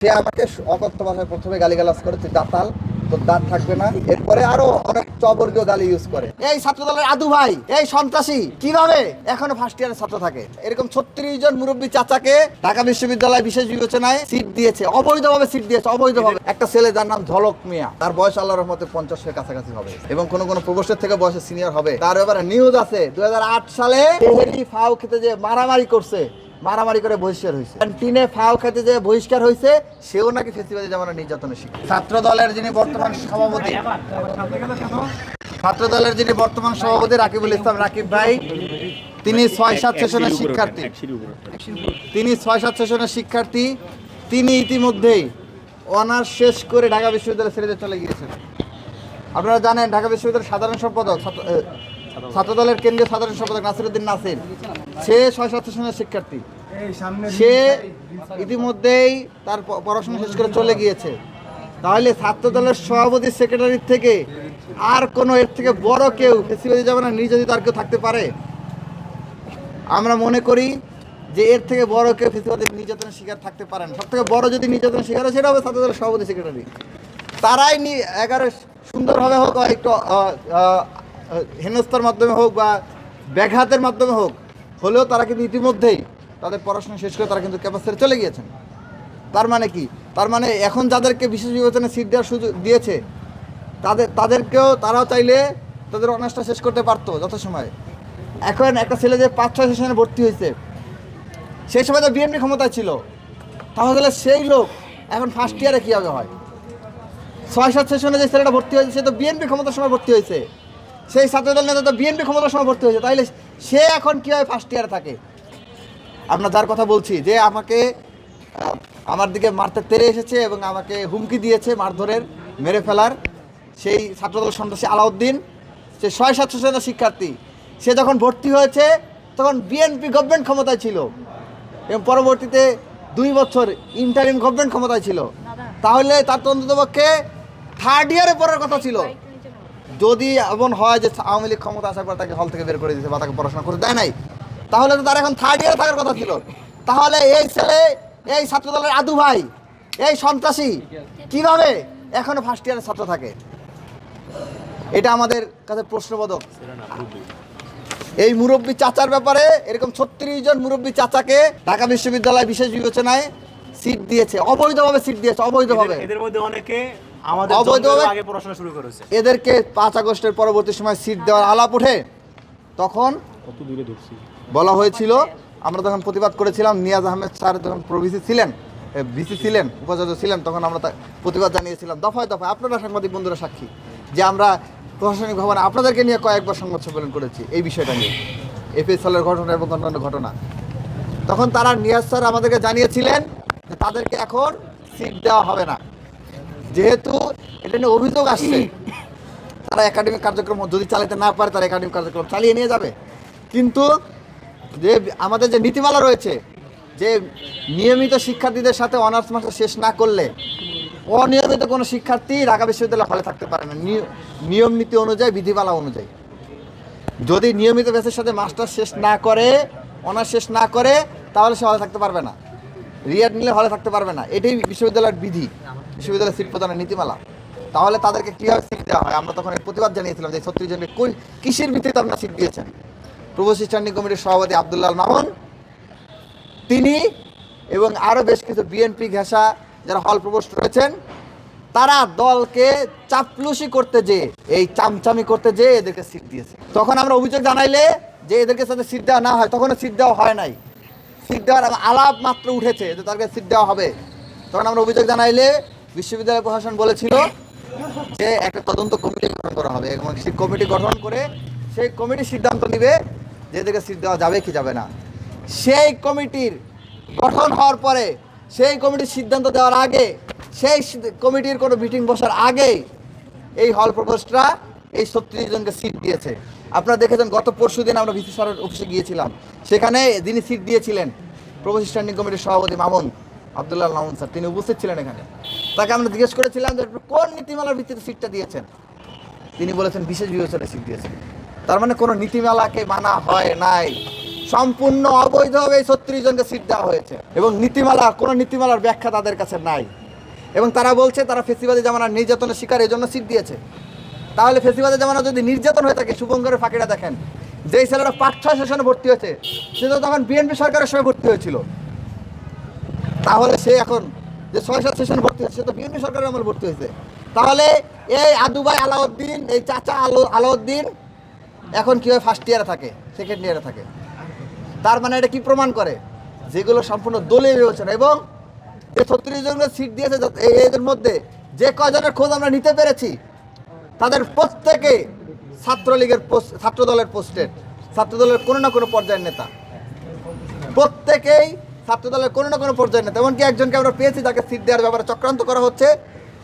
সে আমাকে অকথ্য ভাষায় প্রথমে গালিগালাজ করে, তুই দাঁতাল, তোর দাঁত থাকবে না। এরপরে আরো অনেক চবর্গীয় গালি ইউজ করে। এই ছাত্র দলের আদু ভাই, এই সন্ত্রাসী, কিভাবে এখনো ফার্স্ট ইয়ারের ছাত্র থাকে? এরকম 36 জন মুরব্বী চাচাকে ঢাকা বিশ্ববিদ্যালয় বিশেষ বিবেচনায় সিট দিয়েছে, অবৈধভাবে সিট দিয়েছে, অবৈধভাবে। একটা ছেলে যার নাম ঝলক মিয়া, তার বয়স আল্লাহর রহমতে 50-এর কাছাকাছি হবে এবং কোন প্রভোস্টের থেকে বয়সে সিনিয়র হবে। তার এবারে নিউজ আছে 2008 সালে তেহেরি ফাও খেতে যে মারামারি করছে, মারামারি করে বহিষ্কার হয়েছে। ক্যান্টিনে ফাও খেতে যে বহিষ্কার হয়েছে, সেও নাকি ফেস্টিভ্যালে জামানা নির্যাতনের শিকার। ছাত্র দলের যিনি বর্তমান সভাপতি রাকিবুল ইসলাম রাকিব ভাই, তিনি 6-7 সেশনের শিক্ষার্থী। তিনি ইতিমধ্যেই অনার্স শেষ করে ঢাকা বিশ্ববিদ্যালয় ছেড়ে চলে গিয়েছেন। আপনারা জানেন ঢাকা বিশ্ববিদ্যালয়ের সাধারণ সম্পাদক, ছাত্র দলের কেন্দ্রীয় সাধারণ সম্পাদক নাসিরউদ্দিন নাসির, সে 6-7 সেশনের শিক্ষার্থী। সে ইতিমধ্যেই তার পড়াশোনা শেষ করে চলে গিয়েছে। তাহলে ছাত্র দলের সভাপতি সেক্রেটারির থেকে আর কোনো এর থেকে বড় কেউ ফেসিবাদী যাবে না, নির্যাতিত আর কেউ থাকতে পারে? আমরা মনে করি যে এর থেকে বড় কেউ ফেসিবাদী নির্যাতনের শিকার থাকতে পারে না। সব থেকে বড় যদি নির্যাতনের শিকার হয়, সেটা হবে ছাত্র দলের সভাপতি সেক্রেটারি। তারাই সুন্দরভাবে হোক, একটু হেনস্থার মাধ্যমে হোক বা ব্যাঘাতের মাধ্যমে হোক, হলেও তারা কিন্তু ইতিমধ্যেই তাদের পড়াশোনা শেষ করে তারা কিন্তু ক্যাম্পাস ছেড়ে চলে গিয়েছেন। তার মানে কি? তার মানে এখন যাদেরকে বিশেষ বিবেচনায় সিট দেওয়ার সুযোগ দিয়েছে, তাদেরকেও তারাও চাইলে তাদের অনার্সটা শেষ করতে পারতো যথাসময়ে। এখন একটা ছেলে যে 5-6 সেশনে ভর্তি হয়েছে, সেই সময় তো বিএনপি ক্ষমতায় ছিল, তাহলে সেই লোক এখন ফার্স্ট ইয়ারে কীভাবে হয়? 6-7 সেশনে যে ছেলেটা ভর্তি হয়েছে, সে তো বিএনপি ক্ষমতার সময় ভর্তি হয়েছে, সেই ছাত্রদল নেতা তো বিএনপি ক্ষমতার সময় ভর্তি হয়েছে, তাইলে সে এখন কীভাবে ফার্স্ট ইয়ারে থাকে? আপনার যার কথা বলছি, যে আমাকে আমার দিকে মারতে তেড়ে এসেছে এবং আমাকে হুমকি দিয়েছে মারধরের, মেরে ফেলার, সেই ছাত্রদল সন্ত্রাসী আলাউদ্দিন, সে 6-7 সেশনের শিক্ষার্থী। সে যখন ভর্তি হয়েছে তখন বিএনপি গভর্নমেন্ট ক্ষমতায় ছিল এবং পরবর্তীতে 2 বছর ইন্টারিম গভর্নমেন্ট ক্ষমতায় ছিল। তাহলে তার অন্ততপক্ষে থার্ড ইয়ারে পড়ার কথা ছিল। যদি এমন হয় যে আওয়ামী লীগ ক্ষমতা আসার পর তাকে হল থেকে বের করে দিয়েছে বা তাকে পড়াশোনা করতে দেয় নাই, তাহলে তো তার এখন থার্ড ইয়ারে থাকার কথা ছিল। তাহলে এই ছেলে, এই ছাত্রদলের আদু ভাই, এই সন্ত্রাসী, কিভাবে এখনো ফার্স্ট ইয়ারের ছাত্র থাকে? এটা আমাদের কাছে প্রশ্নবোধক। এই মুরব্বী চাচার ব্যাপারে এরকম 36 জন মুরব্বী চাচাকে ঢাকা বিশ্ববিদ্যালয় বিশেষ বিবেচনায় সিট দিয়েছে, অবৈধভাবে সিট দিয়েছে, অবৈধভাবে। এদের মধ্যে অনেকে আমাদের জন্মের আগে পড়াশোনা শুরু করেছে। এদেরকে 5 আগস্টের পরবর্তী সময় সিট দেওয়ার আলাপ ওঠে, তখন কত দূরে ঢুকছি বলা হয়েছিল, আমরা তখন প্রতিবাদ করেছিলাম। নিয়াজ আহমেদ স্যার যখন ভিসি ছিলেন, উপাচার্য ছিলেন, তখন আমরা প্রতিবাদ জানিয়েছিলাম দফায় দফায়। আপনারা সাংবাদিক বন্ধুরা সাক্ষী যে আমরা প্রশাসনিক ভবনে আপনাদেরকে নিয়ে কয়েকবার সংবাদ সম্মেলন করেছি এই বিষয়টা নিয়ে, এফএসএলের ঘটনা এবং অন্যান্য ঘটনা। তখন তারা, নিয়াজ স্যার আমাদেরকে জানিয়েছিলেন যে তাদেরকে এখন সিট দেওয়া হবে না, যেহেতু এটা নিয়ে অভিযোগ আসছে। তারা একাডেমিক কার্যক্রম যদি চালাতে না পারে, তারা একাডেমিক কার্যক্রম চালিয়ে নিয়ে যাবে। কিন্তু যে আমাদের যে নীতিমালা রয়েছে, যে নিয়মিত শিক্ষার্থীদের সাথে অনার্স মাস্টার শেষ না করলে অনিয়মিত কোনো শিক্ষার্থী ঢাকা বিশ্ববিদ্যালয়ে হলে থাকতে পারে না, নিয়ম নীতি অনুযায়ী, বিধিমালা অনুযায়ী। যদি নিয়মিত ব্যাচের সাথে মাস্টার শেষ না করে, অনার্স শেষ না করে, তাহলে সে হলে থাকতে পারবে না, রিয়াড নিলে হলে থাকতে পারবে না। এটাই বিশ্ববিদ্যালয়ের বিধি, বিশ্ববিদ্যালয়ের সিট প্রদানের নীতিমালা। তাহলে তাদেরকে কীভাবে সিট দেওয়া হয়? আমরা তখন প্রতিবাদ জানিয়েছিলাম যে 36 জনকে কিসের ভিত্তিতে আপনারা সিট দিয়েছেন। প্রভোস্ট স্ট্যান্ডিং কমিটির সভাপতি আব্দুল্লাহ মামুন, তিনি এবং আরও বেশ কিছু বিএনপি ঘেঁষা যারা হল প্রভোস্ট রয়েছেন, তারা দলকে চাপলুসি করতে যেয়ে, এই চামচামি করতে যেয়ে এদেরকে সিট দিয়েছে। তখন আমরা অভিযোগ জানাইলে যে এদেরকে সাথে সিট দেওয়া না হয়, তখন সিট দেওয়া হয় নাই। সিট দেওয়ার আলাপ মাত্র উঠেছে যে তাদেরকে সিট দেওয়া হবে। তখন আমরা অভিযোগ জানাইলে বিশ্ববিদ্যালয় প্রশাসন বলেছিল যে একটা তদন্ত কমিটি গঠন করা হবে এবং সেই কমিটি গঠন করে সেই কমিটি সিদ্ধান্ত নেবে যে এদেরকে সিট দেওয়া যাবে কি যাবে না। সেই কমিটির গঠন হওয়ার পরে, সেই কমিটির সিদ্ধান্ত দেওয়ার আগে, সেই কমিটির কোনো মিটিং বসার আগেই এই হল প্রভোস্টরা এই 36 জনকে সিট দিয়েছে। আপনারা দেখেছেন গত পরশুদিন আমরা ভিসি স্যারের অফিসে গিয়েছিলাম, সেখানে যিনি সিট দিয়েছিলেন প্রভোস্ট স্ট্যান্ডিং কমিটির সভাপতি আব্দুল্লাহ মামুন স্যার, তিনি উপস্থিত ছিলেন এখানে। তাকে আমরা জিজ্ঞেস করেছিলাম যে কোন নীতিমালার ভিত্তিতে সিটটা দিয়েছেন। তিনি বলেছেন বিশেষ বিবেচনায় সিট দিয়েছেন। তার মানে কোনো নীতিমালাকে মানা হয় নাই, সম্পূর্ণ অবৈধভাবে এই 36 জনকে সিট দেওয়া হয়েছে এবং কোনো নীতিমালার ব্যাখ্যা তাদের কাছে নাই এবং তারা বলছে তারা ফেসিবাদী জামানার নির্যাতনের শিকার এই জন্য সিট দিয়েছে। তাহলে ফেসিবাদী জামানা যদি নির্যাতন হয়ে থাকে, শুভঙ্করের ফাঁকিটা দেখেন, যেই ছেলেরা 5-6 সেশনে ভর্তি হয়েছে সে তো তখন বিএনপি সরকারের সময় ভর্তি হয়েছিল, তাহলে সে এখন যে 6-7 সেশনে ভর্তি হয়েছে সে তো বিএনপি সরকারের আমলে ভর্তি হয়েছে। তাহলে এই আদু ভাই আলাউদ্দিন, এই চাচা আলাউদ্দিন এখন কীভাবে ফার্স্ট ইয়ারে থাকে, সেকেন্ড ইয়ারে থাকে? তার মানে এটা কি প্রমাণ করে? যেগুলো সম্পূর্ণ দলীয় বিবেচনা এবং এই 36 জনকে সিট দিয়েছে এদের মধ্যে যে কয়জনের খোঁজ আমরা নিতে পেরেছি তাদের প্রত্যেকে ছাত্রদলের পোস্টেড, ছাত্রদলের কোনো না কোনো পর্যায়ের নেতা, প্রত্যেকেই ছাত্রদলের কোনো না কোনো পর্যায়ের নেতা। এমনকি একজনকে আমরা পেয়েছি যাকে সিট দেওয়ার ব্যাপারে চক্রান্ত করা হচ্ছে,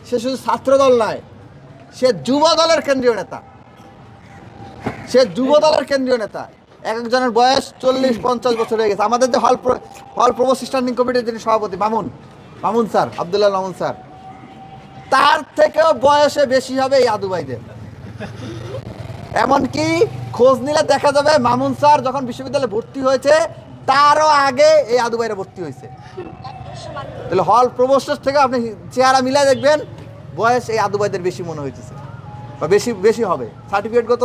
সে শুধু ছাত্রদল নয়, সে যুব দলের কেন্দ্রীয় নেতা, কেন্দ্রীয় নেতা। একজনের বয়স 40-50 বছর হয়ে গেছে। আমাদের যে হল প্রভোস্ট স্ট্যান্ডিং কমিটির যিনি সভাপতি মামুন স্যার, আব্দুল্লাহ মামুন স্যার, তার থেকেও বয়সে বেশি হবে এই আদু ভাইদের। এমনকি খোঁজ নিলে দেখা যাবে মামুন স্যার যখন বিশ্ববিদ্যালয়ে ভর্তি হয়েছে তারও আগে এই আদু ভাইরা ভর্তি হয়েছে। তাহলে হল প্রভোস্টের থেকে আপনি চেহারা মিলাই দেখবেন বয়স এই আদু ভাইদের বেশি মনে হয়েছে বা বেশি হবে। সার্টিফিকেটগত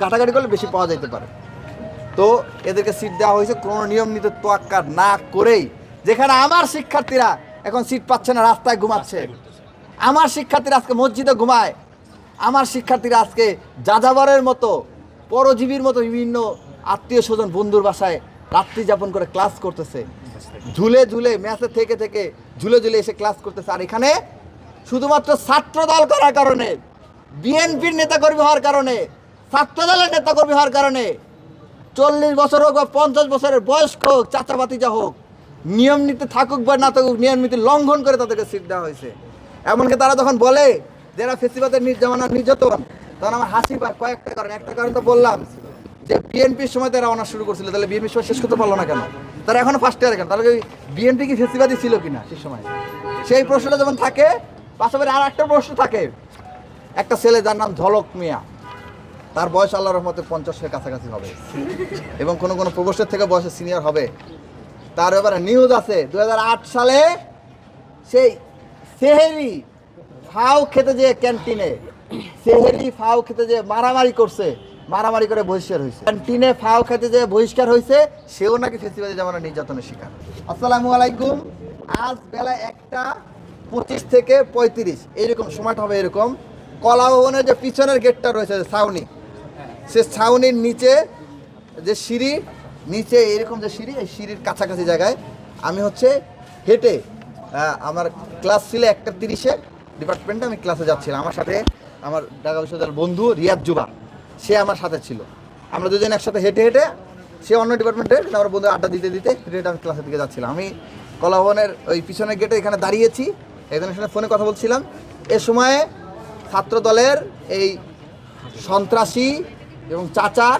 ঘাটাঘাটি করলে বেশি পাওয়া যেতে পারে। তো এদেরকে সিট দেওয়া হয়েছে কোনো নিয়ম নীতি তোয়াক্কা না করেই। যেখানে আমার শিক্ষার্থীরা এখন সিট পাচ্ছে না, রাস্তায় ঘুমাচ্ছে, আমার শিক্ষার্থীরা আজকে মসজিদে ঘুমায়, আমার শিক্ষার্থীরা আজকে যাযাবরের মতো, পরজীবীর মতো বিভিন্ন আত্মীয় স্বজন বন্ধুর বাসায় রাত্রি যাপন করে ক্লাস করতেছে, ঝুলে ম্যাচে থেকে ঝুলে এসে ক্লাস করতেছে। আর এখানে শুধুমাত্র ছাত্রদল করার কারণে, বিএনপির নেতাকর্মী হওয়ার কারণে, ছাত্রদলের নেতাকর্মী হওয়ার কারণে 40 বছর হোক বা 50 বছরের বয়স্ক হোক, চাচা ভাতিজা হোক, নিয়ম নীতি থাকুক বা না থাকুক, নিয়ম নীতি লঙ্ঘন করে তাদেরকে সিট দেওয়া হয়েছে। এমনকি তারা যখন বলে যারা ফেসিবাদের নির্যাতন, তখন আমার হাসি পায় কয়েকটা কারণ। একটা কারণ তো বললাম যে বিএনপির সময় তারা অনার্স শুরু করছিল, তাহলে বিএনপির সময় শেষ করতে পারলো না কেন? তারা এখনো ফার্স্ট ইয়ারে কেন? তাহলে বিএনপি কি ফেসিবাদী ছিল কিনা সেই সময়? সেই প্রশ্নটা যেমন থাকে, পাশাপাশি আর একটা প্রশ্ন থাকে। একটা ছেলে যার নাম ঝলক মিয়া, তার বয়স আল্লাহর রহমতে 50-এর কাছাকাছি হবে এবং কোনো প্রভোস্টের থেকে বয়সে সিনিয়র হবে। তার ব্যাপারে নিউজ আছে 2008 সালে সেই সেহেরি ফাও খেতে যে ক্যান্টিনে মারামারি করে বহিষ্কার হয়েছে। ক্যান্টিনে ফাও খেতে যে বহিষ্কার হয়েছে সেও নাকি ফেসিবাদী জামানার নির্যাতনের শিকার। আসসালামু আলাইকুম। আজ বেলা 1:25 থেকে 35 এইরকম সময়টা হবে। এরকম কলা ভবনের যে পিছনের গেটটা রয়েছে ছাউনি, সে ছাউনির নিচে যে সিঁড়ি, নিচে এরকম যে সিঁড়ি, এই সিঁড়ির কাছাকাছি জায়গায় আমি হেঁটে আমার ক্লাস ছিল 1:30-এ ডিপার্টমেন্টে, আমি ক্লাসে যাচ্ছিলাম। আমার সাথে আমার ঢাকা বিশ্ববিদ্যালয়ের বন্ধু রিয়াদ জুবা, সে আমার সাথে ছিল। আমরা দুজন একসাথে হেঁটে সে অন্য ডিপার্টমেন্টে, আমার বন্ধু আড্ডা দিতে হেঁটে আমি ক্লাসের দিকে যাচ্ছিলাম। আমি কলা ভবনের ওই পিছনের গেটে এখানে দাঁড়িয়েছি, একজনের সাথে ফোনে কথা বলছিলাম। এ সময়ে ছাত্র দলের এই সন্ত্রাসী এবং চাচা,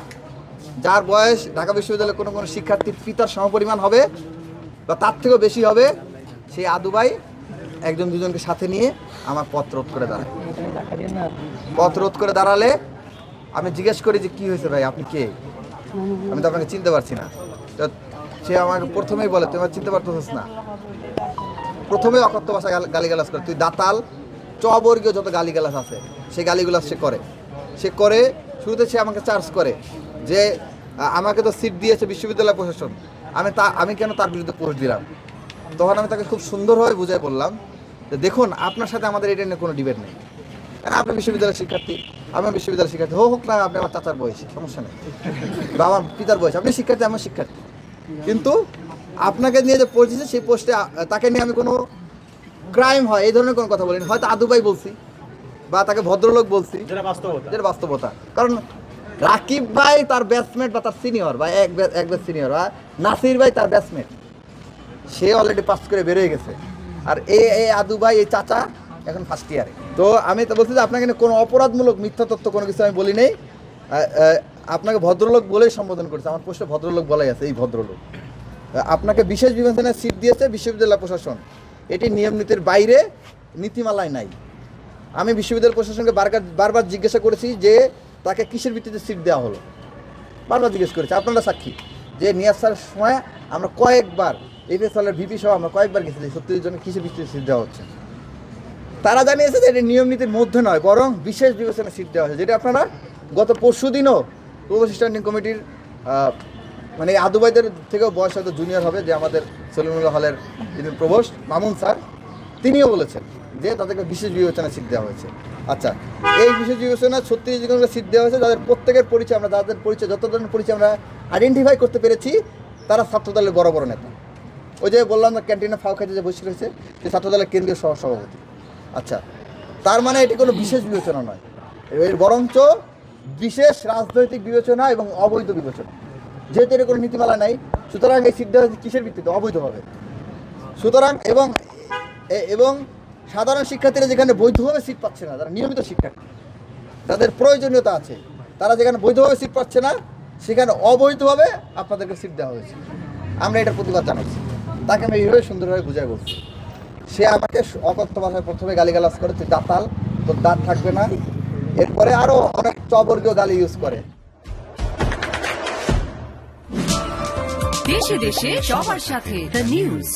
যার বয়স ঢাকা বিশ্ববিদ্যালয়ের কোনো শিক্ষার্থীর পিতার সমপরিমাণ হবে বা তার থেকেও বেশি হবে, সেই আদু ভাই একজন দুজনকে সাথে নিয়ে আমার পথ রোধ করে দাঁড়ালে আমি জিজ্ঞেস করি যে কী হয়েছে ভাই, আপনি কে? আমি তো আপনাকে চিনতে পারছি না। তো সে আমাকে প্রথমেই বলে তুই আমার চিনতে পারতেছিস না। প্রথমে অকথ্য ভাষায় গালিগালাজ করে, তুই দাতাল, চবর্গীয় যত গালিগালাজ আছে সেই গালিগুলাজ সে করে। শুরুতে সে আমাকে চার্জ করে যে আমাকে তো সিট দিয়েছে বিশ্ববিদ্যালয় প্রশাসন, আমি কেন তার বিরুদ্ধে পোস্ট দিলাম। তখন আমি তাকে খুব সুন্দরভাবে বুঝাই বললাম যে দেখুন, আপনার সাথে আমাদের এটা নিয়ে কোনো ডিবেট নেই। আপনি বিশ্ববিদ্যালয়ের শিক্ষার্থী, আমি বিশ্ববিদ্যালয়ের শিক্ষার্থী, হোক না আপনি আমার চাচার বয়সী, সমস্যা নেই, বা আমার পিতার বয়স, আপনি শিক্ষার্থী, আমার শিক্ষার্থী, কিন্তু আপনাকে নিয়ে যে পরিচিত সেই পোস্টে তাকে নিয়ে আমি কোনো ক্রাইম হয় এই ধরনের কোনো কথা বলিনি। হয়তো আদু ভাই বলছি বা তাকে ভদ্রলোক বলছি, যেটা বাস্তবতা। কারণ রাকিব ভাই তার ব্যাচমেট বা তার সিনিয়র বা এক ব্যাচ সিনিয়র, বা নাসির ভাই তার ব্যাচমেট, সে অলরেডি পাস করে বেরোয় গেছে। আর এই আদু ভাই, এই চাচা এখন ফার্স্ট ইয়ারে। তো আমি তো বলছি যে আপনাকে কোনো অপরাধমূলক মিথ্যা তথ্য কোনো কিছু আমি বলি নেই, আপনাকে ভদ্রলোক বলেই সম্বোধন করছে। আমার পোস্টে ভদ্রলোক বলাই আছে, এই ভদ্রলোক। আপনাকে বিশেষ বিবেচনায় সিট দিয়েছে বিশ্ববিদ্যালয় প্রশাসন, এটি নিয়ম নীতির বাইরে, নীতিমালায় নাই। আমি বিশ্ববিদ্যালয় প্রশাসনকে বারবার জিজ্ঞাসা করেছি যে তাকে কিসের ভিত্তিতে সিট দেওয়া হলো, বারবার জিজ্ঞেস করেছি, আপনারা সাক্ষী। যে নিয়ে আসার সময় আমরা কয়েকবার এফএসএলের ভিপি সহ আমরা কয়েকবার গেছি 36 জনের কিসের ভিত্তিতে সিট দেওয়া হচ্ছে। তারা জানিয়েছে যে এটি নিয়ম নীতির মধ্যে নয়, বরং বিশেষ বিবেচনায় সিট দেওয়া হয়েছে, যেটা আপনারা গত পরশু দিনও প্রভোস্ট স্ট্যান্ডিং কমিটির মানে আদুবাইদের থেকেও বয়স হয়তো জুনিয়র হবে, যে আমাদের সলিমুল্লাহ হলের যিনি প্রভোস্ট মামুন স্যার, তিনিও বলেছেন যে তাদেরকে বিশেষ বিবেচনায় সিট দেওয়া হয়েছে। আচ্ছা, এই বিশেষ বিবেচনায় 36 জনকে সিট দেওয়া হয়েছে, যাদের প্রত্যেকের পরিচয় আমরা যাদের পরিচয় যত ধরনের পরিচয় আমরা আইডেন্টিফাই করতে পেরেছি, তারা ছাত্রদলের বড় বড় নেতা। ওই যে বললাম না ক্যান্টিনে ফাও খাইতে যে বসে রয়েছে, সে ছাত্রদলের কেন্দ্রীয় সভাপতি। আচ্ছা, তার মানে এটি কোনো বিশেষ বিবেচনা নয়, এর বরঞ্চ বিশেষ রাজনৈতিক বিবেচনা এবং অবৈধ বিবেচনা। যেহেতু এর কোনো নীতিমালা নাই, সুতরাং এই সিট দেওয়া হয়েছে কিসের ভিত্তিতে? অবৈধভাবে। সুতরাং এবং সাধারণ শিক্ষার্থীরা যেখানে বৈধভাবে সিট পাচ্ছে না, যারা নিয়মিত শিক্ষার্থী, তাদের প্রয়োজনীয়তা আছে, তারা যেখানে বৈধভাবে সিট পাচ্ছে না, সেখানে অবৈধভাবে আপনাদেরকে সিট দেওয়া হয়েছে। আমরা এটার প্রতিবাদ জানাচ্ছি। তাকে আমি এইভাবে সুন্দরভাবে বুঝাই বলছি। সে আমাকে অকথ্য ভাষায় প্রথমে গালিগালাজ করে, তুই দাঁতাল, তোর দাঁত থাকবে না, এরপরে আরও অনেক চবর্গীয় গালি ইউজ করে। দেশে দেশে সবার সাথে দ্য নিউজ।